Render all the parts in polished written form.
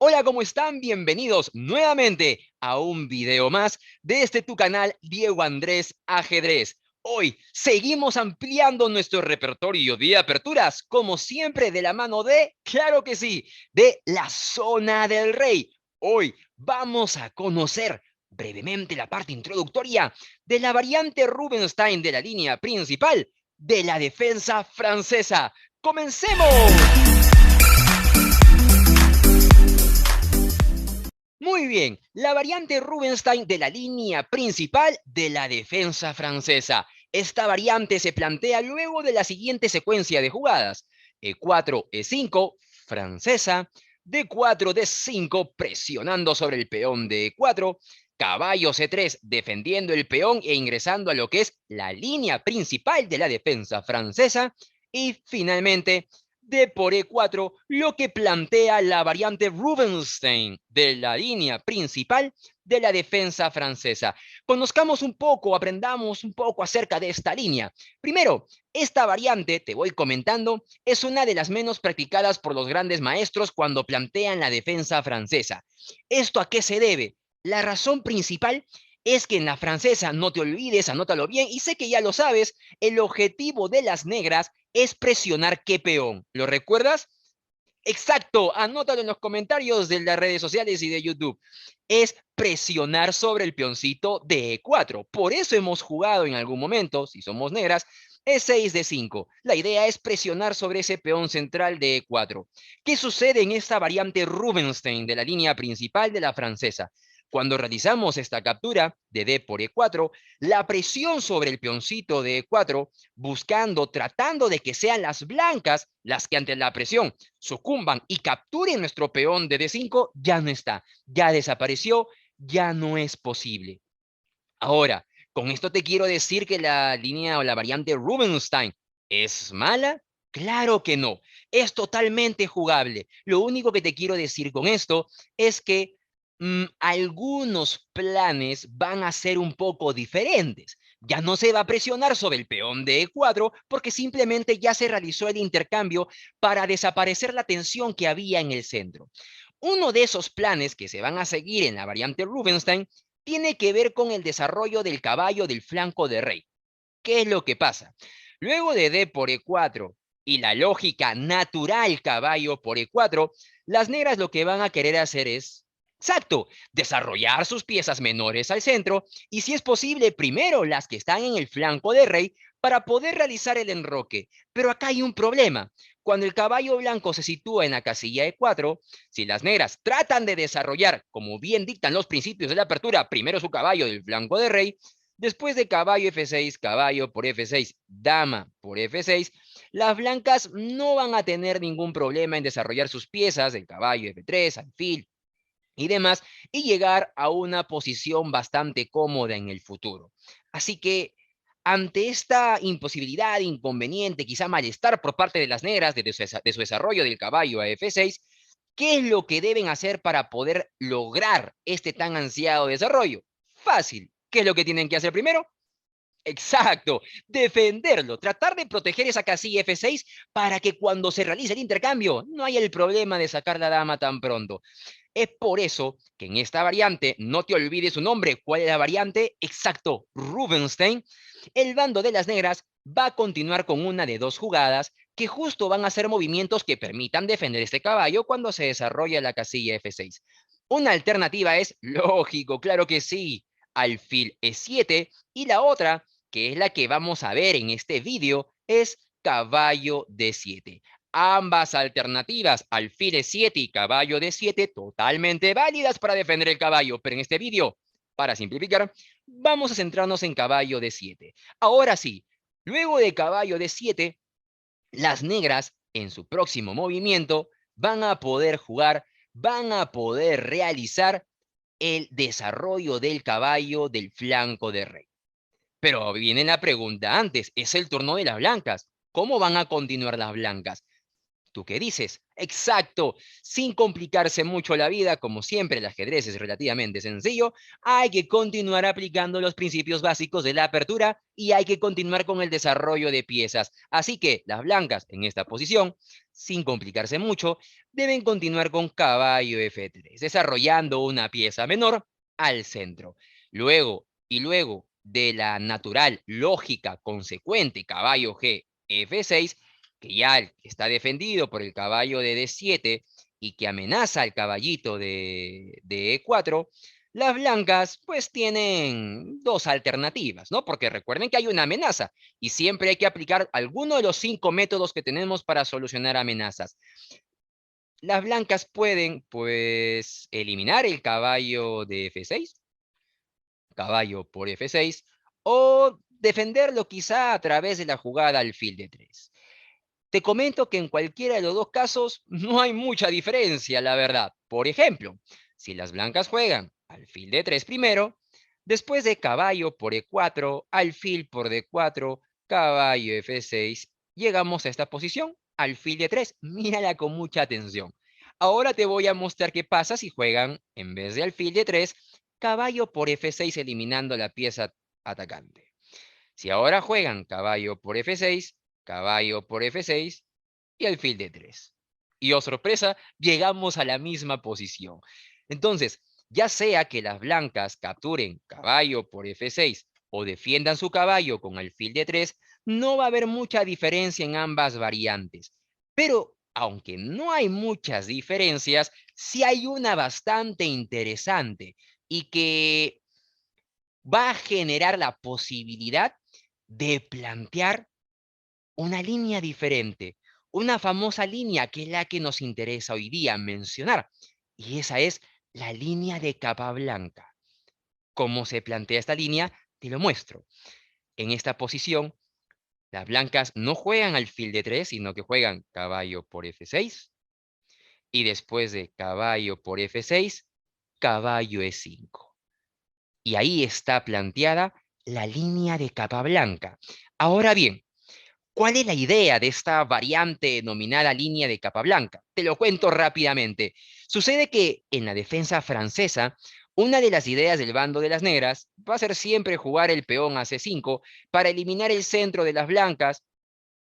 Hola, ¿cómo están? Bienvenidos nuevamente a un video más de tu canal Diego Andrés Ajedrez. Hoy seguimos ampliando nuestro repertorio de aperturas, como siempre de la mano de, claro que sí, de la zona del rey. Hoy vamos a conocer brevemente la parte introductoria de la variante Rubinstein de la línea principal de la defensa francesa. ¡Comencemos! Muy bien, la variante Rubinstein de la línea principal de la defensa francesa. Esta variante se plantea luego de la siguiente secuencia de jugadas. E4, E5, francesa. D4, D5, presionando sobre el peón de E4. Caballo C3, defendiendo el peón e ingresando a lo que es la línea principal de la defensa francesa. Y finalmente, D por E4, lo que plantea la variante Rubinstein de la línea principal de la defensa francesa. Conozcamos un poco, aprendamos un poco acerca de esta línea. Primero, esta variante, te voy comentando, es una de las menos practicadas por los grandes maestros cuando plantean la defensa francesa. ¿Esto a qué se debe? La razón principal es que en la francesa, no te olvides, anótalo bien, y sé que ya lo sabes, el objetivo de las negras es presionar qué peón. ¿Lo recuerdas? Exacto, anótalo en los comentarios de las redes sociales y de YouTube. Es presionar sobre el peoncito de E4. Por eso hemos jugado en algún momento, si somos negras, E6 de 5. La idea es presionar sobre ese peón central de E4. ¿Qué sucede en esta variante Rubinstein de la línea principal de la francesa? Cuando realizamos esta captura de D por E4, la presión sobre el peoncito de E4, tratando de que sean las blancas las que ante la presión sucumban y capturen nuestro peón de D5, ya no está, ya desapareció, ya no es posible. Ahora, con esto te quiero decir que la línea o la variante Rubinstein es mala. Claro que no, es totalmente jugable. Lo único que te quiero decir con esto es que algunos planes van a ser un poco diferentes. Ya no se va a presionar sobre el peón de E4 porque simplemente ya se realizó el intercambio para desaparecer la tensión que había en el centro. Uno de esos planes que se van a seguir en la variante Rubinstein tiene que ver con el desarrollo del caballo del flanco de rey. ¿Qué es lo que pasa? Luego de D por E4 y la lógica natural caballo por E4, las negras lo que van a querer hacer es, exacto, desarrollar sus piezas menores al centro y si es posible, primero las que están en el flanco de rey para poder realizar el enroque. Pero acá hay un problema. Cuando el caballo blanco se sitúa en la casilla E4, si las negras tratan de desarrollar, como bien dictan los principios de la apertura, primero su caballo del flanco de rey, después de caballo F6, caballo por F6, dama por F6, las blancas no van a tener ningún problema en desarrollar sus piezas, el caballo F3, alfil y demás, y llegar a una posición bastante cómoda en el futuro. Así que, ante esta imposibilidad, inconveniente, quizá malestar por parte de las negras de su desarrollo del caballo a F6, ¿qué es lo que deben hacer para poder lograr este tan ansiado desarrollo? Fácil. ¿Qué es lo que tienen que hacer primero? Exacto, defenderlo, tratar de proteger esa casilla F6 para que cuando se realice el intercambio no haya el problema de sacar la dama tan pronto. Es por eso que en esta variante, no te olvides su nombre, ¿cuál es la variante? Exacto, Rubinstein. El bando de las negras va a continuar con una de dos jugadas que justo van a hacer movimientos que permitan defender este caballo cuando se desarrolla la casilla F6. Una alternativa es, lógico, claro que sí, alfil E7 y la otra que es la que vamos a ver en este vídeo, es caballo D7. Ambas alternativas, alfil E7 y caballo D7, totalmente válidas para defender el caballo, pero en este vídeo, para simplificar, vamos a centrarnos en caballo D7. Ahora sí, luego de caballo D7, las negras, en su próximo movimiento, van a poder jugar, van a poder realizar el desarrollo del caballo del flanco de rey. Pero viene la pregunta antes, es el turno de las blancas. ¿Cómo van a continuar las blancas? ¿Tú qué dices? Exacto, sin complicarse mucho la vida, como siempre el ajedrez es relativamente sencillo, hay que continuar aplicando los principios básicos de la apertura y hay que continuar con el desarrollo de piezas. Así que las blancas en esta posición sin complicarse mucho, deben continuar con caballo F3, desarrollando una pieza menor al centro. Luego de la natural, lógica, consecuente caballo G, F6, que ya está defendido por el caballo de D7 y que amenaza al caballito de E4, las blancas pues tienen dos alternativas, ¿no? Porque recuerden que hay una amenaza y siempre hay que aplicar alguno de los 5 métodos que tenemos para solucionar amenazas. Las blancas pueden pues eliminar el caballo de F6, caballo por F6, o defenderlo quizá a través de la jugada alfil de 3. Te comento que en cualquiera de los dos casos no hay mucha diferencia, la verdad. Por ejemplo, si las blancas juegan alfil de 3 primero, después de caballo por E4, alfil por D4, caballo F6, llegamos a esta posición, alfil de 3. Mírala con mucha atención. Ahora te voy a mostrar qué pasa si juegan, en vez de alfil de 3, caballo por F6 eliminando la pieza atacante. Si ahora juegan caballo por F6, caballo por F6 y alfil de 3. Y oh sorpresa, llegamos a la misma posición. Entonces, ya sea que las blancas capturen caballo por F6 o defiendan su caballo con alfil de 3, no va a haber mucha diferencia en ambas variantes. Pero, aunque no hay muchas diferencias, sí hay una bastante interesante y que va a generar la posibilidad de plantear una línea diferente, una famosa línea que es la que nos interesa hoy día mencionar, y esa es la línea de capa blanca. ¿Cómo se plantea esta línea? Te lo muestro. En esta posición, las blancas no juegan alfil de 3, sino que juegan caballo por F6, y después de caballo por F6, caballo E5. Y ahí está planteada la línea de capa blanca. Ahora bien, ¿cuál es la idea de esta variante denominada línea de capa blanca? Te lo cuento rápidamente. Sucede que en la defensa francesa, una de las ideas del bando de las negras va a ser siempre jugar el peón a C5 para eliminar el centro de las blancas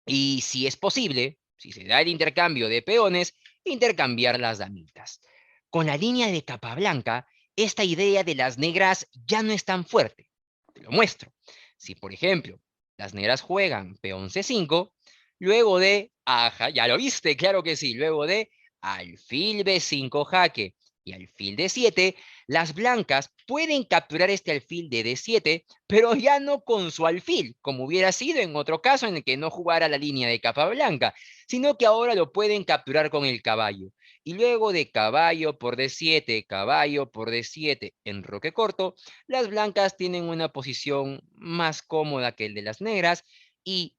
y, si es posible, si se da el intercambio de peones, intercambiar las damitas. Con la línea de capa blanca, esta idea de las negras ya no es tan fuerte. Te lo muestro. Si, por ejemplo, las negras juegan peón C5, luego de, ajá, ya lo viste, claro que sí, luego de alfil B5 jaque y alfil D7, las blancas pueden capturar este alfil de D7, pero ya no con su alfil, como hubiera sido en otro caso en el que no jugara la línea de capa blanca, sino que ahora lo pueden capturar con el caballo. Y luego de caballo por D7, caballo por D7 en roque corto, las blancas tienen una posición más cómoda que el de las negras y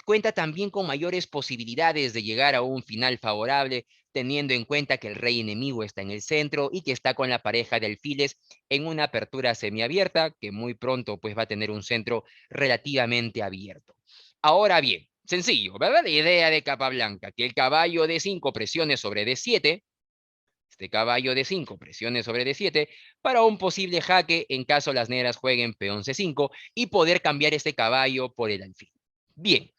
cuenta también con mayores posibilidades de llegar a un final favorable, teniendo en cuenta que el rey enemigo está en el centro y que está con la pareja de alfiles en una apertura semiabierta, que muy pronto pues va a tener un centro relativamente abierto. Ahora bien, sencillo, ¿verdad? La idea de capa blanca, que el caballo D5 presione sobre D7, este caballo D5 presione sobre D7 para un posible jaque en caso las negras jueguen peón C5 y poder cambiar este caballo por el alfil. Bien,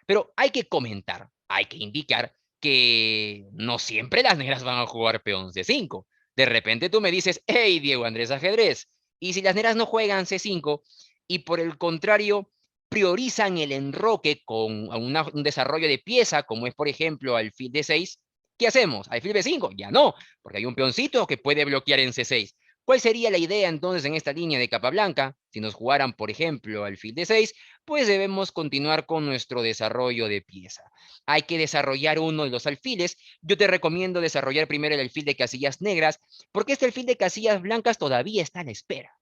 pero hay que comentar, hay que indicar que no siempre las negras van a jugar peón C5. De repente tú me dices, hey Diego Andrés Ajedrez, y si las negras no juegan C5 y por el contrario priorizan el enroque con un desarrollo de pieza, como es por ejemplo alfil D6, ¿qué hacemos? ¿Alfil B5? Ya no, porque hay un peoncito que puede bloquear en C6. ¿Cuál sería la idea entonces en esta línea de capa blanca? Si nos jugaran, por ejemplo, alfil D6, pues debemos continuar con nuestro desarrollo de pieza. Hay que desarrollar uno de los alfiles. Yo te recomiendo desarrollar primero el alfil de casillas negras, porque este alfil de casillas blancas todavía está a la espera.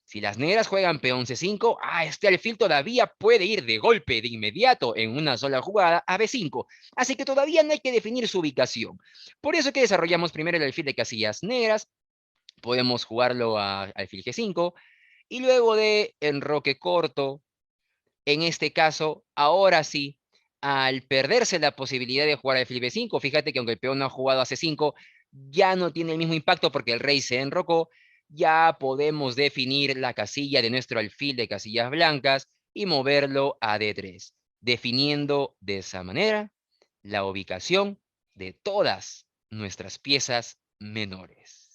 Si las negras juegan peón C5, este alfil todavía puede ir de golpe, de inmediato, en una sola jugada a B5. Así que todavía no hay que definir su ubicación. Por eso que desarrollamos primero el alfil de casillas negras. Podemos jugarlo a alfil G5. Y luego de enroque corto, en este caso, ahora sí, al perderse la posibilidad de jugar alfil B5, fíjate que aunque el peón no ha jugado a C5, ya no tiene el mismo impacto porque el rey se enrocó, ya podemos definir la casilla de nuestro alfil de casillas blancas y moverlo a D3, definiendo de esa manera la ubicación de todas nuestras piezas menores.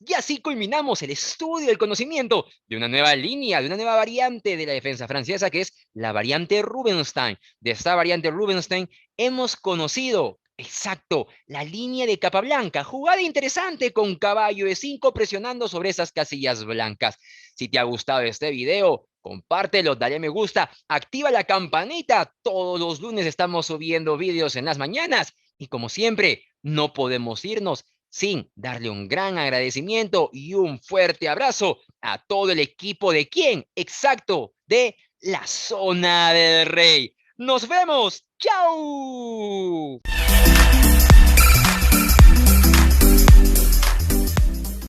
Y así culminamos el estudio del conocimiento de una nueva línea, de una nueva variante de la defensa francesa, que es la variante Rubinstein. De esta variante Rubinstein hemos conocido, exacto, la línea de capa blanca, jugada interesante con caballo de 5 presionando sobre esas casillas blancas. Si te ha gustado este video, compártelo, dale me gusta, activa la campanita. Todos los lunes estamos subiendo videos en las mañanas. Y como siempre, no podemos irnos sin darle un gran agradecimiento y un fuerte abrazo a todo el equipo de ¿quién? Exacto, de la Zona del Rey. Nos vemos. ¡Chao!